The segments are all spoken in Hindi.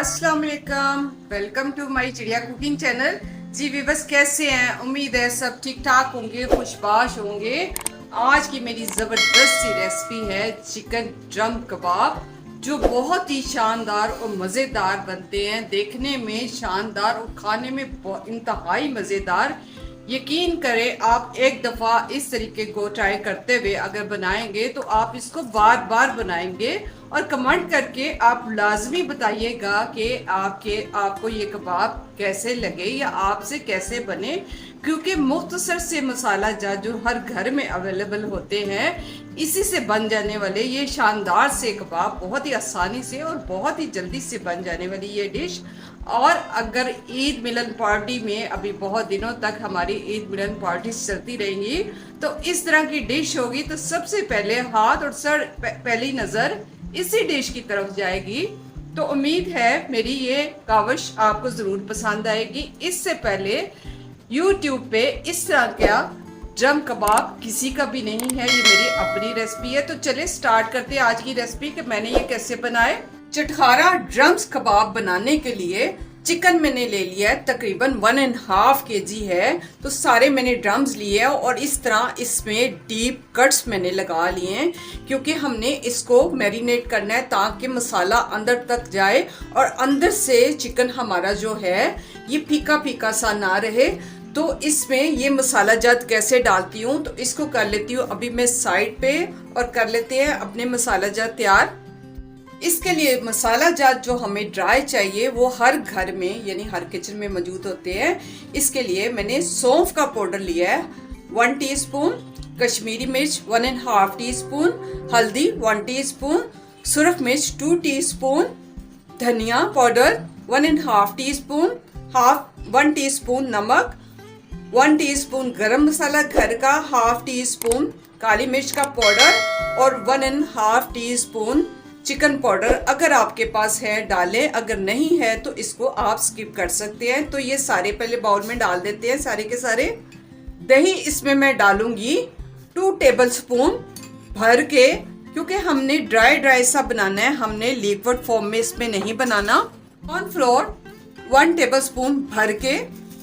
अस्सलाम वालेकुम, वेलकम टू माय चिड़िया कुकिंग चैनल। जी व्यूअर्स, कैसे हैं? उम्मीद है सब ठीक ठाक होंगे, खुशबाश होंगे। आज की मेरी ज़बरदस्त सी रेसिपी है चिकन ड्रम कबाब, जो बहुत ही शानदार और मज़ेदार बनते हैं। देखने में शानदार और खाने में इंतहाई मज़ेदार। यकीन करें, आप एक दफ़ा इस तरीके को ट्राई करते हुए अगर बनाएंगे तो आप इसको बार बार बनाएंगे और कमेंट करके आप लाजमी बताइएगा कि आपको ये कबाब कैसे लगे या आपसे कैसे बने, क्योंकि मुख्तसर से मसाला जात जो हर घर में अवेलेबल होते हैं, इसी से बन जाने वाले ये शानदार से कबाब बहुत ही आसानी से और बहुत ही जल्दी से बन जाने वाली ये डिश। और अगर ईद मिलन पार्टी में अभी बहुत दिनों तक हमारी ईद मिलन पार्टी चलती रहेंगी, तो इस तरह की डिश होगी तो सबसे पहले हाथ और सर पहली नज़र इसी डिश की तरफ जाएगी। तो उम्मीद है मेरी ये काविश आपको ज़रूर पसंद आएगी। इससे पहले YouTube पे इस तरह का ड्रम कबाब किसी का भी नहीं है, ये मेरी अपनी रेसिपी है। तो चले स्टार्ट करते हैं आज की रेसिपी कि मैंने ये कैसे बनाए। चटखारा ड्रम्स कबाब बनाने के लिए चिकन मैंने ले लिया है, तकरीबन 1.5 kg है। तो सारे मैंने ड्रम्स लिए हैं और इस तरह इसमें डीप कट्स मैंने लगा लिए हैं, क्योंकि हमने इसको मैरिनेट करना है ताकि मसाला अंदर तक जाए और अंदर से चिकन हमारा जो है ये फीका फीका सा ना रहे। तो इसमें ये मसाला जात कैसे डालती हूँ, तो इसको कर लेती हूँ अभी मैं साइड पे और कर लेते हैं अपने मसाला जात तैयार। इसके लिए मसाला जात जो हमें ड्राई चाहिए वो हर घर में यानी हर किचन में मौजूद होते हैं। इसके लिए मैंने सौंफ का पाउडर लिया है 1 टीस्पून, कश्मीरी मिर्च 1.5 टीस्पून, हल्दी 1 टीस्पून, सुरख मिर्च 2 टीस्पून, धनिया पाउडर 1.5 टीस्पून, 1 टीस्पून नमक, 1 टीस्पून गरम मसाला घर का, 1/2 टीस्पून काली मिर्च का पाउडर और 1.5 टीस्पून चिकन पाउडर। अगर आपके पास है डालें, अगर नहीं है तो इसको आप स्किप कर सकते हैं। तो ये सारे पहले बाउल में डाल देते हैं सारे के सारे। दही इसमें मैं डालूंगी 2 टेबलस्पून भर के, क्योंकि हमने ड्राई सा बनाना है, हमने लिक्विड फॉर्म में इसमें नहीं बनाना। कॉर्नफ्लोर 1 टेबलस्पून भर के,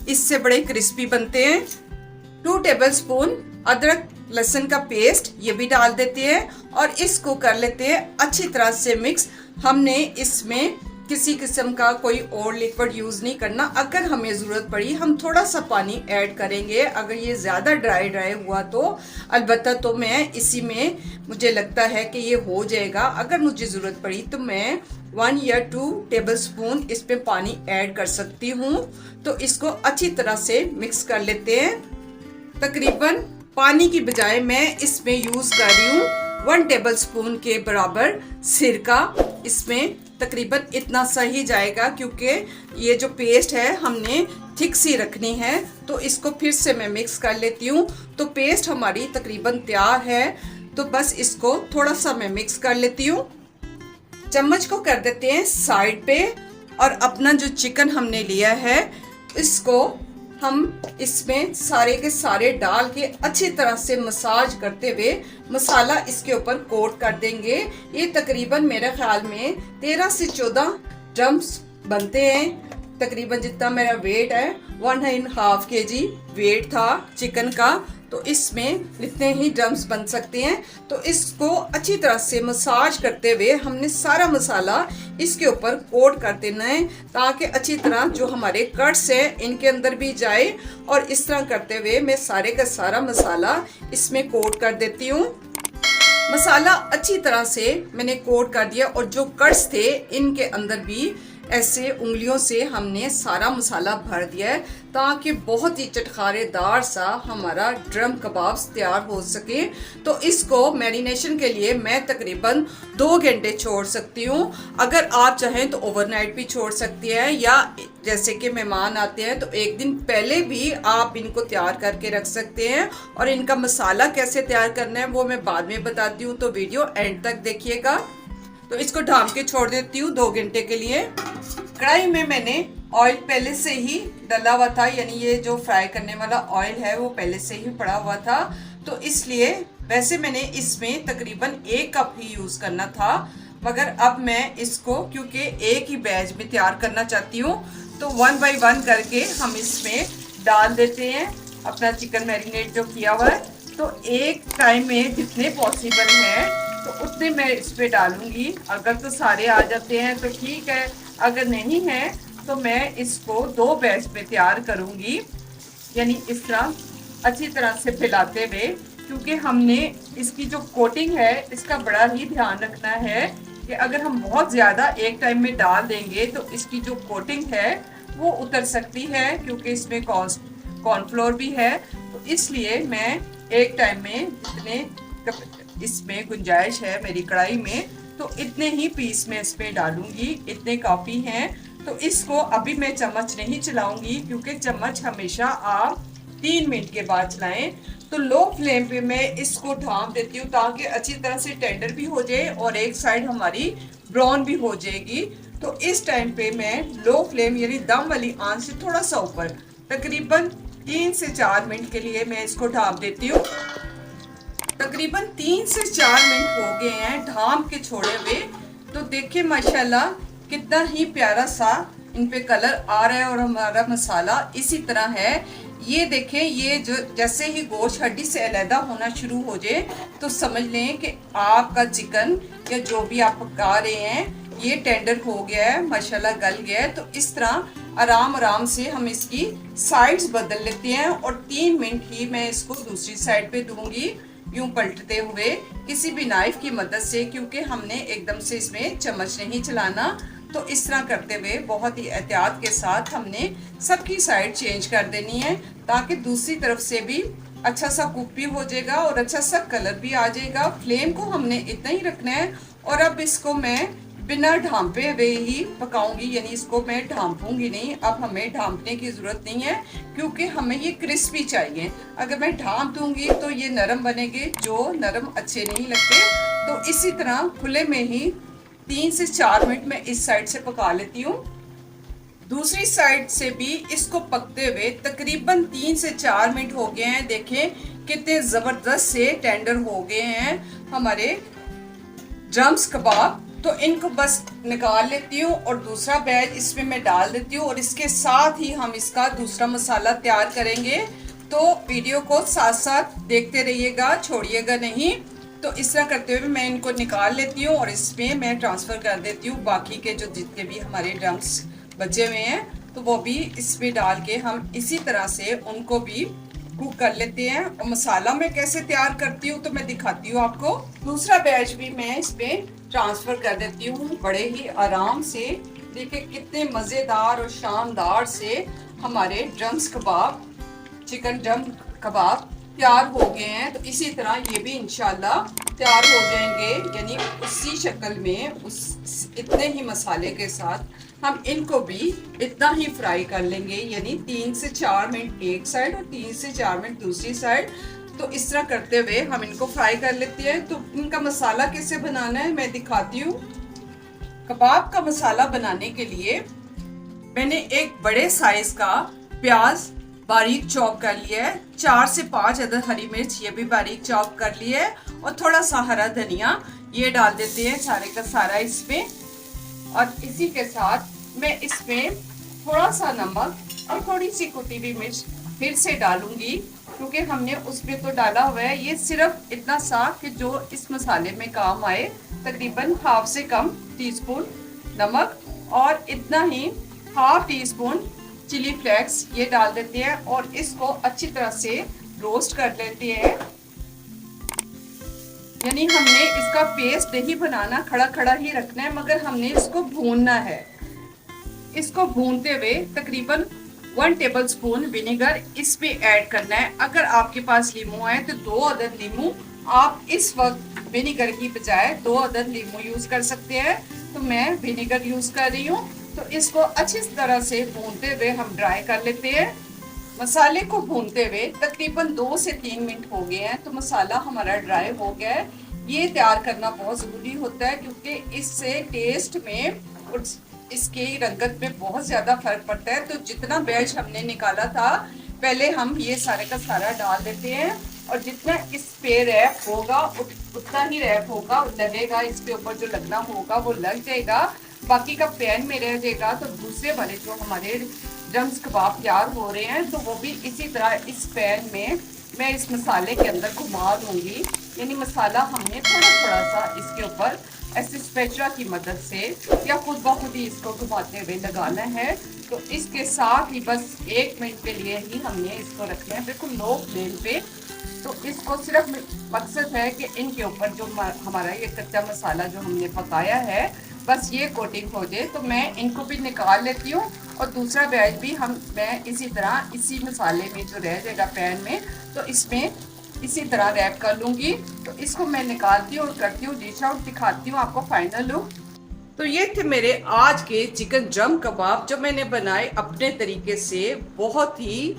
इससे बड़े क्रिस्पी बनते हैं। 2 टेबलस्पून अदरक लहसुन का पेस्ट ये भी डाल देते हैं और इसको कर लेते हैं अच्छी तरह से मिक्स। हमने इसमें किसी किस्म का कोई और लिक्विड यूज़ नहीं करना। अगर हमें ज़रूरत पड़ी हम थोड़ा सा पानी ऐड करेंगे। अगर ये ज़्यादा ड्राई हुआ तो अलबत्ता तो मैं इसी में, मुझे लगता है कि ये हो जाएगा। अगर मुझे ज़रूरत पड़ी तो मैं 1 या 2 टेबलस्पून इस पर पानी ऐड कर सकती हूँ। तो इसको अच्छी तरह से मिक्स कर लेते हैं। तकरीबन पानी की बजाय मैं इसमें यूज़ कर रही हूँ 1 टेबलस्पून के बराबर सिरका। इसमें तकरीबन इतना सा ही जाएगा, क्योंकि ये जो पेस्ट है हमने थिक सी रखनी है। तो इसको फिर से मैं मिक्स कर लेती हूँ। तो पेस्ट हमारी तकरीबन तैयार है। तो बस इसको थोड़ा सा मैं मिक्स कर लेती हूँ। चम्मच को कर देते हैं साइड पे और अपना जो चिकन हमने लिया है इसको हम इसमें सारे के सारे डाल के अच्छी तरह से मसाज करते हुए मसाला इसके ऊपर कोट कर देंगे। ये तकरीबन मेरे ख्याल में 13 से 14 ड्रम्स बनते हैं। तकरीबन जितना मेरा वेट है 1.5 kg वेट था चिकन का, तो इसमें इतने ही ड्रम्स बन सकते हैं। तो इसको अच्छी तरह से मसाज करते हुए हमने सारा मसाला इसके ऊपर कोट कर देना है, ताकि अच्छी तरह जो हमारे कट्स हैं इनके अंदर भी जाए। और इस तरह करते हुए मैं सारे का सारा मसाला इसमें कोट कर देती हूँ। मसाला अच्छी तरह से मैंने कोट कर दिया और जो कट्स थे इनके अंदर भी ऐसे उंगलियों से हमने सारा मसाला भर दिया है, ताकि बहुत ही चटखारेदार सा हमारा ड्रम कबाब तैयार हो सके। तो इसको मैरिनेशन के लिए मैं तकरीबन 2 घंटे छोड़ सकती हूँ। अगर आप चाहें तो ओवरनाइट भी छोड़ सकती हैं, या जैसे कि मेहमान आते हैं तो एक दिन पहले भी आप इनको तैयार करके रख सकते हैं। और इनका मसाला कैसे तैयार करना है वो मैं बाद में बताती हूँ, तो वीडियो एंड तक देखिएगा। तो इसको ढाँप के छोड़ देती हूँ 2 घंटे के लिए। कढ़ाई में मैंने ऑयल पहले से ही डाला हुआ था, यानी ये जो फ्राई करने वाला ऑयल है वो पहले से ही पड़ा हुआ था। तो इसलिए वैसे मैंने इसमें तकरीबन 1 कप ही यूज़ करना था, मगर अब मैं इसको क्योंकि एक ही बैच में तैयार करना चाहती हूँ तो 1 बाय 1 करके हम इसमें डाल देते हैं अपना चिकन मैरिनेट जो किया हुआ है। तो एक टाइम में जितने पॉसिबल है तो उतने मैं इस पर डालूंगी। अगर तो सारे आ जाते हैं तो ठीक है, अगर नहीं है तो मैं इसको 2 बैच में तैयार करूंगी। यानी इस तरह अच्छी तरह से फैलाते हुए, क्योंकि हमने इसकी जो कोटिंग है इसका बड़ा ही ध्यान रखना है कि अगर हम बहुत ज़्यादा एक टाइम में डाल देंगे तो इसकी जो कोटिंग है वो उतर सकती है, क्योंकि इसमें कॉर्नफ्लोर भी है। तो इसलिए मैं एक टाइम में जितने इसमें गुंजाइश है मेरी कढ़ाई में तो इतने ही पीस में इसमें डालूंगी, इतने काफ़ी हैं। तो इसको अभी मैं चम्मच नहीं चलाऊंगी, क्योंकि चम्मच हमेशा आप 3 मिनट के बाद चलाएं। तो लो फ्लेम पे मैं इसको ढाँप देती हूँ ताकि अच्छी तरह से टेंडर भी हो जाए और एक साइड हमारी ब्राउन भी हो जाएगी। तो इस टाइम पे मैं लो फ्लेम यानी दम वाली आंच से थोड़ा सा ऊपर तकरीबन 3 से 4 मिनट के लिए मैं इसको ढाँप देती हूँ। तकरीबन 3 से 4 मिनट हो गए हैं ढाँप के छोड़े हुए। तो देखिए माशाल्लाह कितना ही प्यारा सा इन पे कलर आ रहा है और हमारा मसाला इसी तरह है। ये देखें, ये जो जैसे ही गोश्त हड्डी से अलहदा होना शुरू हो जाए तो समझ लें कि आपका चिकन या जो भी आप पका रहे हैं ये टेंडर हो गया है, माशाल्लाह गल गया है। तो इस तरह आराम आराम से हम इसकी साइड्स बदल लेते हैं और 3 मिनट ही मैं इसको दूसरी साइड पे दूंगी, यूं पलटते हुए किसी भी नाइफ की मदद से, क्योंकि हमने एकदम से इसमें चम्मच नहीं चलाना। तो इस तरह करते हुए बहुत ही एहतियात के साथ हमने सबकी साइड चेंज कर देनी है ताकि दूसरी तरफ से भी अच्छा सा कुक भी हो जाएगा और अच्छा सा कलर भी आ जाएगा। फ्लेम को हमने इतना ही रखना है। और अब इसको मैं बिना ढांपे हुए ही पकाऊंगी, यानी इसको मैं ढांपूंगी नहीं। अब हमें ढांपने की ज़रूरत नहीं है क्योंकि हमें ये क्रिस्पी चाहिए। अगर मैं ढांप दूंगी तो ये नरम बनेंगे, जो नरम अच्छे नहीं लगते। तो इसी तरह खुले में ही 3 से 4 मिनट में इस साइड से पका लेती हूँ। दूसरी साइड से भी इसको पकते हुए तकरीबन 3 से 4 मिनट हो गए हैं। देखें कितने ज़बरदस्त से टेंडर हो गए हैं हमारे ड्रम्स कबाब। तो इनको बस निकाल लेती हूँ और दूसरा बैच इसमें मैं डाल देती हूँ और इसके साथ ही हम इसका दूसरा मसाला तैयार करेंगे। तो वीडियो को साथ साथ देखते रहिएगा, छोड़िएगा नहीं। तो इस तरह करते हुए मैं इनको निकाल लेती हूँ और इसमें मैं ट्रांसफ़र कर देती हूँ बाकी के जो जितने भी हमारे ड्रम्स बचे हुए हैं तो वो भी इसमें डाल के हम इसी तरह से उनको भी कुक कर लेते हैं। और मसाला मैं कैसे तैयार करती हूँ तो मैं दिखाती हूँ आपको। दूसरा बैच भी मैं इसमें ट्रांसफ़र कर देती हूँ बड़े ही आराम से। देखिए कितने मज़ेदार और शानदार से हमारे ड्रम्स कबाब, चिकन ड्रम कबाब तैयार हो गए हैं। तो इसी तरह ये भी इंशाल्लाह तैयार हो जाएंगे, यानी उसी शक्ल में उस इतने ही मसाले के साथ हम इनको भी इतना ही फ्राई कर लेंगे, यानी 3 से 4 मिनट एक साइड और 3 से 4 मिनट दूसरी साइड। तो इस तरह करते हुए हम इनको फ्राई कर लेते हैं। तो इनका मसाला कैसे बनाना है मैं दिखाती हूँ। कबाब का मसाला बनाने के लिए मैंने एक बड़े साइज का प्याज बारीक चॉप कर लिया है, 4 से 5 अदद हरी मिर्च ये भी बारीक चॉप कर लिया है और थोड़ा सा हरा धनिया ये डाल देते हैं सारे का सारा इसमें। और इसी के साथ मैं इसमें थोड़ा सा नमक और थोड़ी सी कुटी हुई मिर्च फिर से डालूंगी, क्योंकि हमने उसमें तो डाला हुआ है। ये सिर्फ इतना सा कि जो इस मसाले में काम आए। तकरीबन हाफ से कम टीस्पून नमक और इतना ही half teaspoon chilli flakes ये डाल देते हैं और इसको अच्छी तरह से रोस्ट कर लेते हैं। यानी हमने इसका पेस्ट नहीं बनाना, खड़ा खड़ा ही रखना है, मगर हमने इसको भूनना है। इसको भूनते हुए तकरीबन 1 टेबलस्पून विनेगर इस पे ऐड करना है। अगर आपके पास लीमू है तो 2 अदद लीमू आप इस वक्त विनेगर की बजाय 2 अदद लीमू यूज कर सकते हैं। तो मैं विनेगर यूज कर रही हूँ। तो इसको अच्छी तरह से भूनते हुए हम ड्राई कर लेते हैं। मसाले को भूनते हुए तकरीबन 2 से 3 मिनट हो गए हैं। तो मसाला हमारा ड्राई हो गया है। ये तैयार करना बहुत ज़रूरी होता है क्योंकि इससे टेस्ट में और इसकी रंगत में बहुत ज़्यादा फर्क पड़ता है। तो जितना बैच हमने निकाला था पहले हम ये सारे का सारा डाल देते हैं और जितना इस पे रैप होगा उतना ही रैप होगा, लगेगा इस पे ऊपर जो लगना होगा वो लग जाएगा, बाकी का पैन में रह जाएगा। तो दूसरे वाले जो हमारे ड्रम्स कबाब तैयार हो रहे हैं तो वो भी इसी तरह इस पैन में मैं इस मसाले के अंदर घुमा दूंगी। यानी मसाला हमने थोड़ा थोड़ा सा इसके ऊपर ऐसे स्पैचुला की मदद से या खुद ब खुद ही इसको घुमाते हुए लगाना है। तो इसके साथ ही बस 1 मिनट के लिए ही हमने इसको रखना है बिल्कुल लो फ्लेम पे। तो इसको सिर्फ मकसद है कि इनके ऊपर जो हमारा ये कच्चा मसाला जो हमने पकाया है बस ये कोटिंग हो जाए। तो मैं इनको भी निकाल लेती हूँ और दूसरा बैच भी मैं इसी तरह इसी मसाले में जो रह जाएगा पैन में तो इसमें इसी तरह रैप कर लूँगी। तो इसको मैं निकालती हूँ और करती हूँ डिश आउट, दिखाती हूँ आपको फाइनल लुक। तो ये थे मेरे आज के चिकन ड्रम कबाब जो मैंने बनाए अपने तरीके से, बहुत ही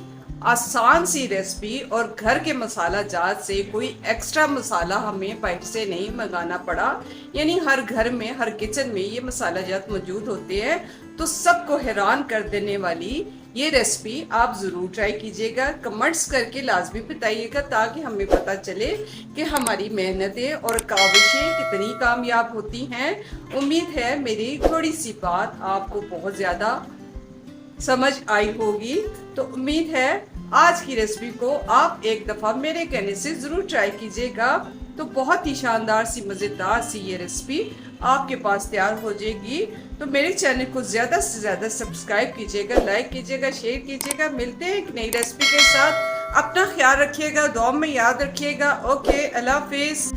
आसान सी रेसिपी और घर के मसाला जात से, कोई एक्स्ट्रा मसाला हमें बाहर से नहीं मंगाना पड़ा। यानी हर घर में हर किचन में ये मसाला जात मौजूद होते हैं। तो सबको हैरान कर देने वाली ये रेसिपी आप ज़रूर ट्राई कीजिएगा, कमेंट्स करके लाजमी बताइएगा ताकि हमें पता चले कि हमारी मेहनतें और काविशें कितनी कामयाब होती हैं। उम्मीद है मेरी थोड़ी सी बात आपको बहुत ज़्यादा समझ आई होगी। तो उम्मीद है आज की रेसिपी को आप एक दफ़ा मेरे कहने से ज़रूर ट्राई कीजिएगा। तो बहुत ही शानदार सी मज़ेदार सी ये रेसिपी आपके पास तैयार हो जाएगी। तो मेरे चैनल को ज़्यादा से ज़्यादा सब्सक्राइब कीजिएगा, लाइक कीजिएगा, शेयर कीजिएगा। मिलते हैं एक नई रेसिपी के साथ। अपना ख्याल रखिएगा, दुआ में याद रखिएगा। ओके, अल्लाह हाफिज़।